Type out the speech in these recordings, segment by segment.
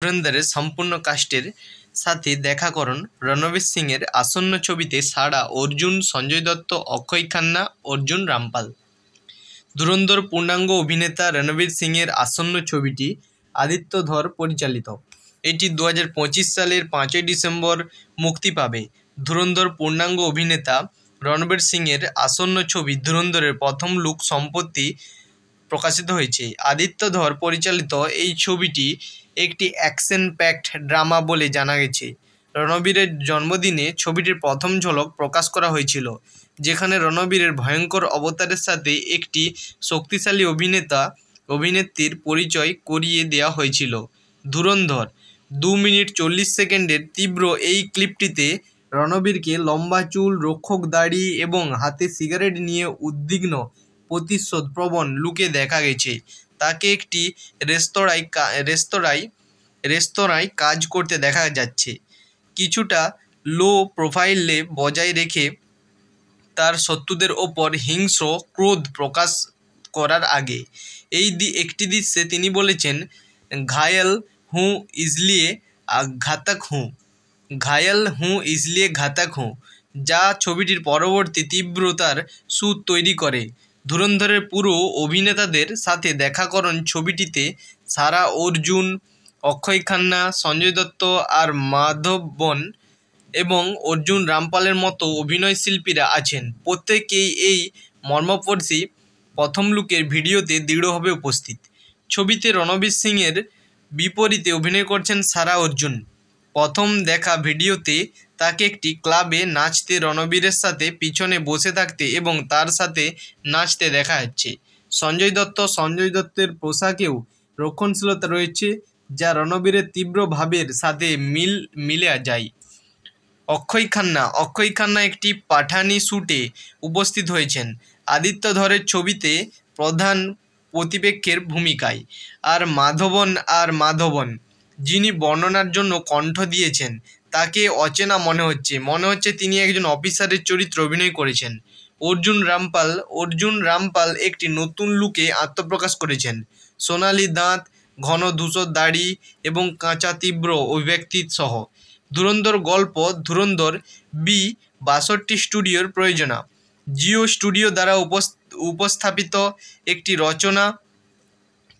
ধুরন্ধরের সম্পূর্ণ কাস্টের সাথে দেখা করুন রণবীর সিংয়ের আসন্ন ছবিতে সারা অর্জুন, সঞ্জয় দত্ত, অক্ষয় খান্না, অর্জুন রামপাল। ধুরন্ধর পূর্ণাঙ্গ অভিনেতা রণবীর সিংয়ের আসন্ন ছবিটি আদিত্য ধর পরিচালিত। এটি 2025 সালের 5ই ডিসেম্বর মুক্তি পাবে। ধুরন্ধর পূর্ণাঙ্গ অভিনেতা রণবীর সিংয়ের আসন্ন ছবি ধুরন্ধরের প্রথম লুক সম্প্রতি প্রকাশিত হয়েছে। আদিত্য ধর পরিচালিত এই ছবিটি একটি অ্যাকশন প্যাকড ড্রামা বলে জানা গেছে। রণবীরের জন্মদিনে ছবিটির প্রথম ঝলক প্রকাশ করা হয়েছিল, যেখানে রণবীরের ভয়ঙ্কর অবতারের সাথে একটি শক্তিশালী অভিনেত্রীর পরিচয় করিয়ে দেওয়া হয়েছিল। ধুরন্ধর 2 মিনিট 40 সেকেন্ডের তীব্র এই ক্লিপটিতে রণবীরকে লম্বা চুল, রক্ষক দাড়ি এবং হাতে সিগারেট নিয়ে উদ্বিগ্ন প্রতিশোধপ্রবণ লুকে দেখা গেছে। তাকে একটি রেস্তোরাঁয় কাজ করতে দেখা যাচ্ছে, কিছুটা লো প্রোফাইলে বজায় রেখে তার শত্রুদের ওপর হিংস্র ক্রোধ প্রকাশ করার আগে। একটি দৃশ্যে তিনি বলেছেন, ঘায়াল হুঁ ইসলিয়ে ঘাতক হুঁ, যা ছবিটির পরবর্তী তীব্রতার সুর তৈরি করে। ধুরন্ধরের পুরো অভিনেতাদের সাথে দেখা করুন ছবিটিতে সারা অর্জুন, অক্ষয় খান্না, সঞ্জয় দত্ত আর মাধবন এবং অর্জুন রামপালের মতো অভিনয়শিল্পীরা আছেন। প্রত্যেকেই এই মর্মস্পর্শী প্রথম লুকের ভিডিওতে দৃঢ়ভাবে উপস্থিত। ছবিতে রণবীর সিংয়ের বিপরীতে অভিনয় করছেন সারা অর্জুন। প্রথম দেখা ভিডিওতে তাকে একটি ক্লাবে নাচতে, রণবীরের সাথে পিছনে বসে থাকতে এবং তার সাথে নাচতে দেখা যাচ্ছে। সঞ্জয় দত্তের পোশাকেও রক্ষণশীলতা রয়েছে, যা রণবীরের তীব্র ভাবের সাথে মিলে যায়। অক্ষয় খান্না একটি পাঠানি শ্যুটে উপস্থিত হয়েছেন আদিত্য ধরের ছবিতে প্রধান প্রতিপক্ষের ভূমিকায়। আর মাধবন, যিনি বর্ণনার জন্য কণ্ঠ দিয়েছেন, তাকে অচেনা মনে হচ্ছে তিনি একজন অফিসারের চরিত্রে অভিনয় করেছেন। অর্জুন রামপাল একটি নতুন লুকে আত্মপ্রকাশ করেছেন। সোনালি দাঁত, ঘন ধূসর দাড়ি এবং কাঁচা তীব্র অভিব্যক্তি সহ। ধুরন্ধর গল্প ধুরন্ধর 62 স্টুডিওর প্রযোজনা। জিও স্টুডিও দ্বারা উপস্থাপিত একটি রচনা,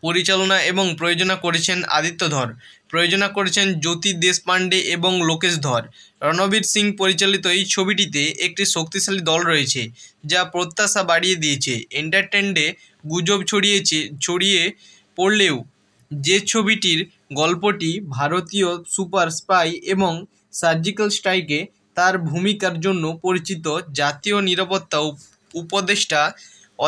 পরিচালনা এবং প্রযোজনা করেছেন আদিত্য ধর। প্রযোজনা করেছেন জ্যোতি দেশপান্ডে এবং লোকেশ ধর। রণবীর সিং পরিচালিত এই ছবিটিতে একটি শক্তিশালী দল রয়েছে, যা প্রত্যাশা বাড়িয়ে দিয়েছে। এন্টারটেইনমেন্টে গুজব ছড়িয়ে পড়লেও যে ছবিটির গল্পটি ভারতীয় সুপার স্পাই এবং সার্জিক্যাল স্ট্রাইকে তার ভূমিকার জন্য পরিচিত জাতীয় নিরাপত্তা উপদেষ্টা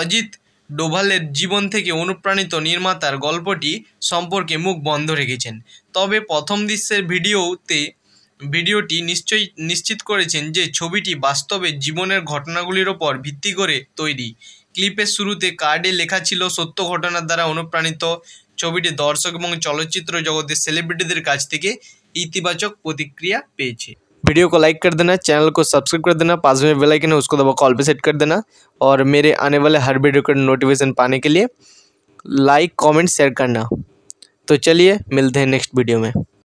অজিত ডোভালের জীবন থেকে অনুপ্রাণিত নির্মাতার গল্পটি সম্পর্কে মুখ বন্ধ রেখেছেন। তবে প্রথম দৃশ্যের ভিডিওটি নিশ্চিত করেছেন যে ছবিটি বাস্তবে জীবনের ঘটনাগুলির ওপর ভিত্তি করে তৈরি। ক্লিপের শুরুতে কার্ডে লেখা ছিল, সত্য ঘটনার দ্বারা অনুপ্রাণিত। ছবিটি দর্শক এবং চলচ্চিত্র জগতের সেলিব্রিটিদের কাছ থেকে इतिबाचक प्रतिक्रिया पेয়েছে। वीडियो को लाइक कर देना, चैनल को सब्सक्राइब कर देना, पास में बेल आइकन है उसको दबा कॉल पे सेट कर देना और मेरे आने वाले हर वीडियो का नोटिफिकेशन पाने के लिए लाइक, कमेंट, शेयर करना। तो चलिए मिलते हैं नेक्स्ट वीडियो में।